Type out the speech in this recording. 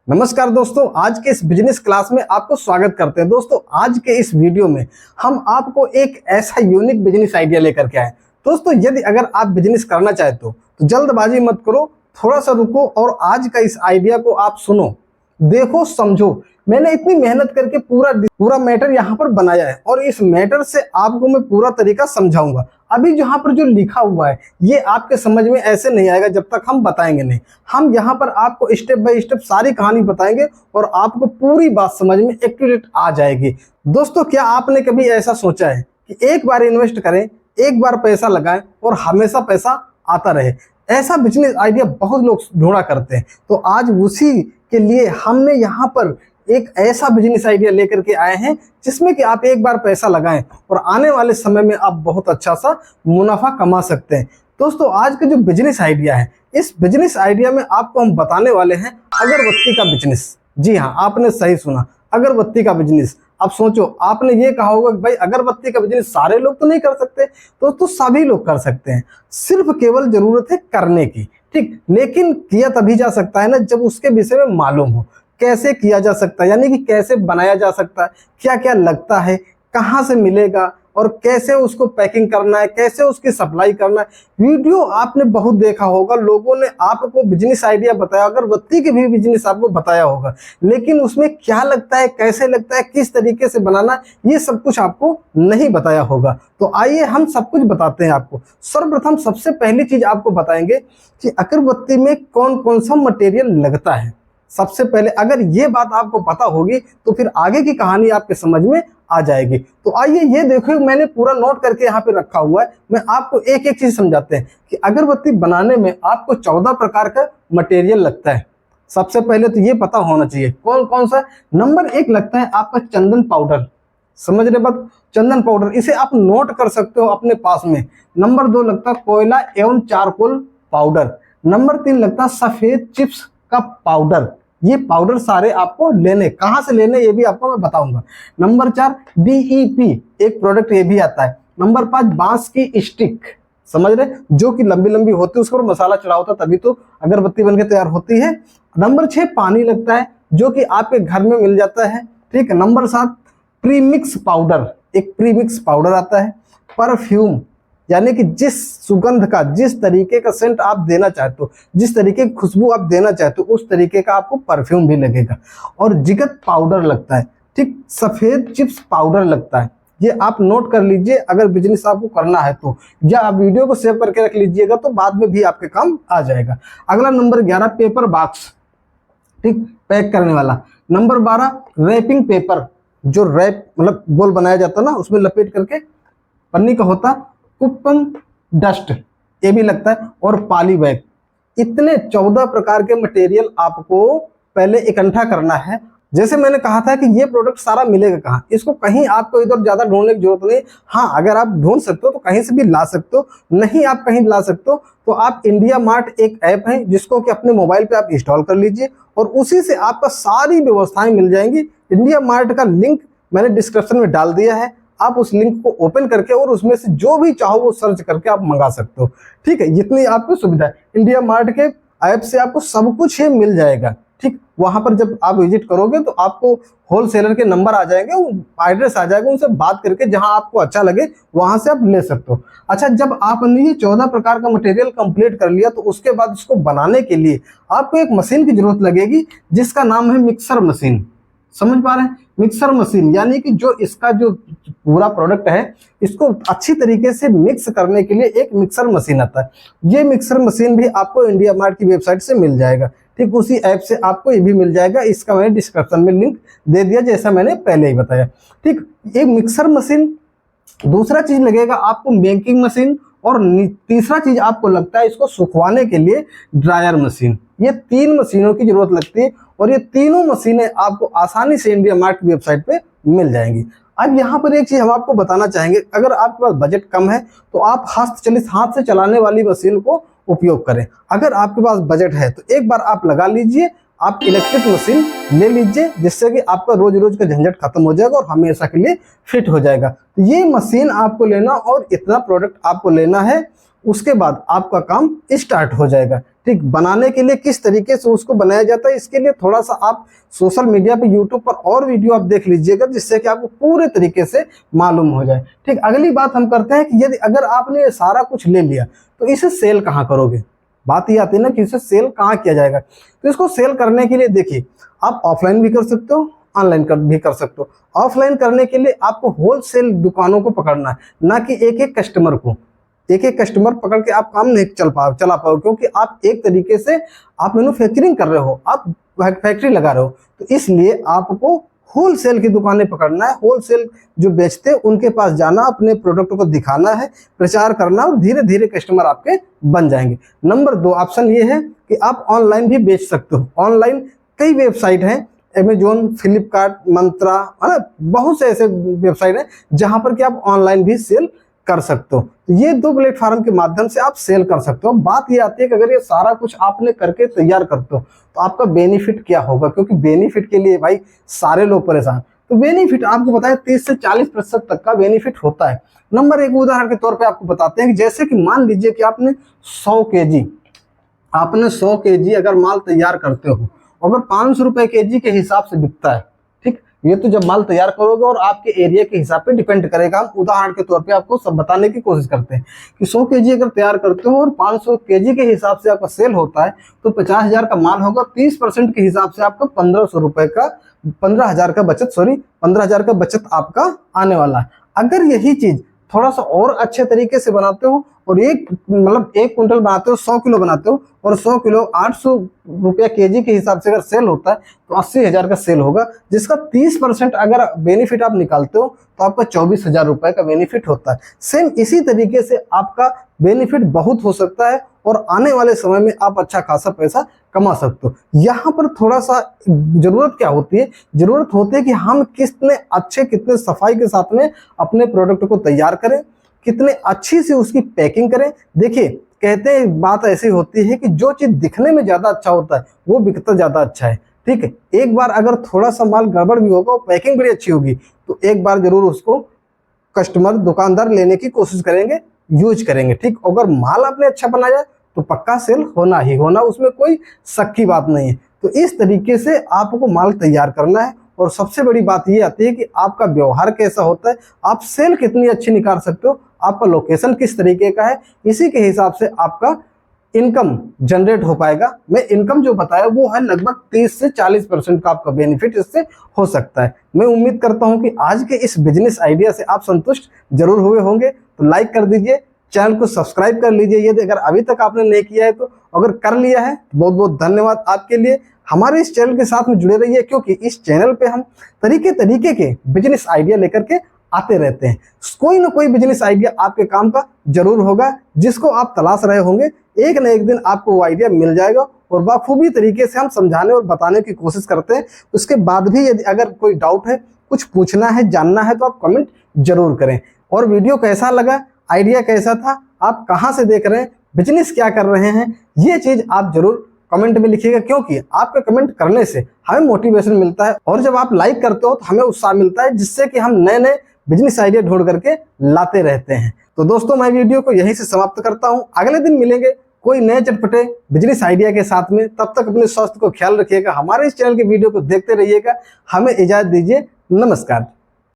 नमस्कार दोस्तों, आज के इस बिजनेस क्लास में आपको स्वागत करते हैं। दोस्तों, आज के इस वीडियो में हम आपको एक ऐसा यूनिक बिजनेस आइडिया लेकर के आए। दोस्तों, यदि अगर आप बिजनेस करना चाहते हो तो जल्दबाजी मत करो, थोड़ा सा रुको और आज का इस आइडिया को आप सुनो, देखो, समझो। मैंने इतनी मेहनत करके पूरा मैटर यहाँ पर बनाया है और इस मैटर से आपको मैं पूरा तरीका समझाऊंगा। अभी यहाँ पर जो लिखा हुआ है ये आपके समझ में ऐसे नहीं आएगा जब तक हम बताएंगे नहीं। हम यहाँ पर आपको स्टेप बाय स्टेप सारी कहानी बताएंगे और आपको पूरी बात समझ में एक्यूरेट आ जाएगी। दोस्तों, क्या आपने कभी ऐसा सोचा है कि एक बार इन्वेस्ट करें, एक बार पैसा लगाएं और हमेशा पैसा आता रहे? ऐसा बिजनेस आइडिया बहुत लोग ढूंढा करते हैं। तो आज उसी के लिए हमने यहाँ पर एक ऐसा बिजनेस आइडिया लेकर के आए हैं जिसमें कि आप एक बार पैसा लगाएं और आने वाले समय में आप बहुत अच्छा सा मुनाफा कमा सकते हैं। दोस्तों, आज का जो बिजनेस आइडिया है, इस बिजनेस आइडिया में आपको हम बताने वाले हैं अगरबत्ती का बिजनेस। जी हाँ, आपने सही सुना, अगरबत्ती का बिजनेस। अब सोचो, आपने ये कहा होगा कि भाई अगरबत्ती का बिजनेस सारे लोग तो नहीं कर सकते। तो सभी लोग कर सकते हैं, सिर्फ केवल जरूरत है करने की। ठीक, लेकिन किया तभी जा सकता है ना जब उसके विषय में मालूम हो। कैसे किया जा सकता है, यानी कि कैसे बनाया जा सकता है, क्या क्या लगता है, कहाँ से मिलेगा और कैसे उसको पैकिंग करना है, कैसे उसकी सप्लाई करना है। वीडियो आपने बहुत देखा होगा, लोगों ने आपको बिजनेस आइडिया बताया, अगरबत्ती के भी बिजनेस आपको बताया होगा, लेकिन उसमें क्या लगता है, कैसे लगता है, किस तरीके से बनाना, ये सब कुछ आपको नहीं बताया होगा। तो आइए हम सब कुछ बताते हैं आपको। सर्वप्रथम सबसे पहली चीज आपको बताएंगे कि अगरबत्ती में कौन कौन सा मटेरियल लगता है। सबसे पहले अगर ये बात आपको पता होगी तो फिर आगे की कहानी आपके समझ में आ जाएगी। तो आइए, ये देखो, मैंने पूरा नोट करके यहाँ पे रखा हुआ है। मैं आपको एक एक चीज समझाते हैं कि अगरबत्ती बनाने में आपको 14 प्रकार का मटेरियल लगता है। सबसे पहले तो ये पता होना चाहिए कौन कौन सा। नंबर 1 लगता है आपका चंदन पाउडर। समझ रहे बात? चंदन पाउडर, इसे आप नोट कर सकते हो अपने पास में। नंबर 2 लगता है कोयला एवं चारकोल पाउडर। नंबर 3 लगता है सफेद चिप्स का पाउडर। ये पाउडर सारे आपको लेने, कहां से लेने ये भी आपको मैं बताऊंगा। नंबर 4 DEP, एक प्रोडक्ट ये भी आता है। नंबर 5 बांस की स्टिक, समझ रहे, जो कि लंबी लंबी होती है, उसको मसाला चढ़ा होता है तभी तो अगरबत्ती बनके तैयार होती है। नंबर 6 पानी लगता है, जो कि आपके घर में मिल जाता है। ठीक है। नंबर 7 प्रीमिक्स पाउडर, एक प्रीमिक्स पाउडर आता है। परफ्यूम, यानी कि जिस सुगंध का, जिस तरीके का सेंट आप देना चाहते हो, जिस तरीके की खुशबू आप देना चाहते हो, उस तरीके का आपको परफ्यूम भी लगेगा। और जिगत पाउडर लगता है। ठीक, सफेद चिप्स पाउडर लगता है। ये आप नोट कर लीजिए अगर बिजनेस आपको करना है तो, या आप वीडियो को सेव करके रख लीजिएगा तो बाद में भी आपके काम आ जाएगा। अगला नंबर 11 पेपर बॉक्स, ठीक, पैक करने वाला। नंबर 12 रैपिंग पेपर, जो रैप मतलब गोल बनाया जाता है ना, उसमें लपेट करके पन्नी का होता। कुपन डस्ट, ये भी लगता है। और पॉली बैग। इतने 14 प्रकार के मटेरियल आपको पहले इकट्ठा करना है। जैसे मैंने कहा था कि ये प्रोडक्ट सारा मिलेगा कहाँ, इसको कहीं आपको इधर ज्यादा ढूंढने की जरूरत नहीं। हाँ, अगर आप ढूंढ सकते हो तो कहीं से भी ला सकते हो, नहीं आप कहीं ला सकते हो तो आप इंडिया मार्ट एक ऐप है जिसको कि अपने मोबाइल पे आप इंस्टॉल कर लीजिए और उसी से आपका सारी व्यवस्थाएं मिल जाएंगी। इंडिया मार्ट का लिंक मैंने डिस्क्रिप्शन में डाल दिया है, आप उस लिंक को ओपन करके और उसमें से जो भी चाहो वो सर्च करके आप मंगा सकते हो। ठीक है, इतनी आपको सुविधा है। इंडिया मार्ट के ऐप से आपको सब कुछ ही मिल जाएगा। ठीक, वहां पर जब आप विजिट करोगे तो आपको होलसेलर के नंबर आ जाएंगे, एड्रेस आ जाएगा, उनसे बात करके जहां आपको अच्छा लगे वहां से आप ले सकते हो। अच्छा, जब आपने ये 14 प्रकार का मटेरियल कंप्लीट कर लिया तो उसके बाद इसको बनाने के लिए आपको एक मशीन की जरूरत लगेगी जिसका नाम है मिक्सर मशीन। समझ पा रहे हैं? मिक्सर मशीन, यानी कि जो इसका जो पूरा प्रोडक्ट है इसको अच्छी तरीके से मिक्स करने के लिए एक मिक्सर मशीन आता है। ये मिक्सर मशीन भी आपको इंडिया मार्ट की वेबसाइट से मिल जाएगा। ठीक, उसी ऐप से आपको ये भी मिल जाएगा। इसका मैंने डिस्क्रिप्शन में लिंक दे दिया जैसा मैंने पहले ही बताया। ठीक, ये मिक्सर मशीन। दूसरा चीज लगेगा आपको मेकिंग मशीन और तीसरा चीज आपको लगता है इसको सुखवाने के लिए ड्रायर मशीन। ये 3 मशीनों की जरूरत लगती है और ये तीनों मशीनें आपको आसानी से इंडिया मार्ट की वेबसाइट पे मिल जाएंगी। अब यहाँ पर एक चीज हम आपको बताना चाहेंगे, अगर आपके पास बजट कम है तो आप हस्तचलित, हाथ से चलाने वाली मशीन को उपयोग करें। अगर आपके पास बजट है तो एक बार आप लगा लीजिए, आप इलेक्ट्रिक मशीन ले लीजिए, जिससे कि आपका रोज रोज का झंझट खत्म हो जाएगा और हमेशा के लिए फिट हो जाएगा। तो ये मशीन आपको लेना और इतना प्रोडक्ट आपको लेना है, उसके बाद आपका काम स्टार्ट हो जाएगा। ठीक, बनाने के लिए किस तरीके से उसको बनाया जाता है, इसके लिए थोड़ा सा आप सोशल मीडिया पे यूट्यूब पर और वीडियो आप देख लीजिएगा, जिससे कि आपको पूरे तरीके से मालूम हो जाए। ठीक, अगली बात हम करते हैं कि यदि अगर आपने ये सारा कुछ ले लिया तो इसे सेल कहाँ करोगे। बात ये आती है ना कि इसे सेल कहाँ किया जाएगा। तो इसको सेल करने के लिए देखिए, आप ऑफलाइन भी कर सकते हो, ऑनलाइन भी कर सकते हो। ऑफलाइन करने के लिए आपको होलसेल दुकानों को पकड़ना है, ना कि एक एक कस्टमर को। एक एक कस्टमर पकड़ के आप काम नहीं चला पाओ, क्योंकि आप एक तरीके से आप मैन्युफैक्चरिंग कर रहे हो, आप फैक्ट्री लगा रहे हो। तो इसलिए आपको होलसेल की दुकानें पकड़ना है, होलसेल जो बेचते हैं उनके पास जाना, अपने प्रोडक्ट को दिखाना है, प्रचार करना, और धीरे धीरे कस्टमर आपके बन जाएंगे। नंबर 2 ऑप्शन ये है कि आप ऑनलाइन भी बेच सकते हो। ऑनलाइन कई वेबसाइट हैं, अमेजोन, फ्लिपकार्ट, मंत्रा, है ना, बहुत से ऐसे वेबसाइट हैं जहां पर कि आप ऑनलाइन भी सेल कर सकते हो। ये 2 प्लेटफॉर्म के माध्यम से आप सेल कर सकते हो। बात ये आती है कि अगर ये सारा कुछ आपने करके तैयार करते हो तो आपका बेनिफिट क्या होगा, क्योंकि बेनिफिट के लिए भाई सारे लोग परेशान। तो बेनिफिट आपको बताएं 30 से 40% तक का बेनिफिट होता है। नंबर 1 उदाहरण के तौर पे आपको बताते हैं कि जैसे कि मान लीजिए कि आपने 100 केजी अगर माल तैयार करते हो, अगर 500 रुपए केजी के हिसाब से बिकता है, ठीक, ये तो जब माल तैयार करोगे और आपके एरिया के हिसाब पे डिपेंड करेगा। हम उदाहरण के तौर पे आपको सब बताने की कोशिश करते हैं कि 100 केजी अगर तैयार करते हो और 500 केजी के हिसाब से आपका सेल होता है तो 50,000 का माल होगा। 30% के हिसाब से आपका 1500 रुपए का 15,000 का बचत, 15,000 का बचत आपका आने वाला है। अगर यही चीज थोड़ा सा और अच्छे तरीके से बनाते हो और एक क्विंटल बनाते हो, 100 किलो बनाते हो और 100 किलो 800 रुपया केजी के हिसाब से अगर सेल होता है तो 80,000 का सेल होगा, जिसका 30% अगर बेनिफिट आप निकालते हो तो आपका 24,000 रुपए का बेनिफिट होता है। सेम इसी तरीके से आपका बेनिफिट बहुत हो सकता है और आने वाले समय में आप अच्छा खासा पैसा कमा सकते हो। यहाँ पर थोड़ा सा जरूरत क्या होती है, जरूरत होती है कि हम कितने अच्छे, कितने सफाई के साथ में अपने प्रोडक्ट को तैयार करें, कितने अच्छी से उसकी पैकिंग करें। देखिए, कहते हैं बात ऐसी होती है कि जो चीज दिखने में ज्यादा अच्छा होता है वो बिकता ज्यादा अच्छा है। ठीक है, एक बार अगर थोड़ा सा माल गड़बड़ भी होगा और पैकिंग बड़ी अच्छी होगी तो एक बार जरूर उसको कस्टमर, दुकानदार लेने की कोशिश करेंगे, यूज करेंगे। ठीक, अगर माल आपने अच्छा बनाया तो पक्का सेल होना ही होना, उसमें कोई शक की बात नहीं है। तो इस तरीके से आपको माल तैयार करना है। और सबसे बड़ी बात ये आती है कि आपका व्यवहार कैसा होता है, आप सेल कितनी अच्छी निकाल सकते हो, आपका लोकेशन किस तरीके का है, इसी के हिसाब से आपका इनकम जनरेट हो पाएगा। मैं इनकम जो बताया वो है लगभग 30 से 40% का आपका बेनिफिट इससे हो सकता है। मैं उम्मीद करता हूं कि आज के इस बिजनेस आइडिया से आप संतुष्ट जरूर हुए होंगे। तो लाइक कर दीजिए, चैनल को सब्सक्राइब कर लीजिए यदि अगर अभी तक आपने नहीं किया है तो। अगर कर लिया है तो बहुत बहुत धन्यवाद आपके लिए। हमारे इस चैनल के साथ में जुड़े रहिए, क्योंकि इस चैनल पे हम तरीके तरीके के बिजनेस आइडिया लेकर के आते रहते हैं। कोई ना कोई बिजनेस आइडिया आपके काम का जरूर होगा, जिसको आप तलाश रहे होंगे। एक न एक दिन आपको वो आइडिया मिल जाएगा और बखूबी तरीके से हम समझाने और बताने की कोशिश करते हैं। उसके बाद भी यदि अगर कोई डाउट है, कुछ पूछना है, जानना है, तो आप कमेंट जरूर करें। और वीडियो कैसा लगा, आइडिया कैसा था, आप कहाँ से देख रहे हैं, बिजनेस क्या कर रहे हैं, ये चीज आप जरूर कमेंट में लिखिएगा, क्योंकि आपका कमेंट करने से हमें मोटिवेशन मिलता है। और जब आप लाइक करते हो तो हमें उत्साह मिलता है, जिससे कि हम नए नए बिजनेस आइडिया ढूंढ करके लाते रहते हैं। तो दोस्तों, मैं वीडियो को यहीं से समाप्त करता हूं। अगले दिन मिलेंगे कोई नए चटपटे बिजनेस आइडिया के साथ में। तब तक अपने स्वास्थ्य को ख्याल रखिएगा, हमारे इस चैनल के वीडियो को देखते रहिएगा। हमें इजाजत दीजिए, नमस्कार।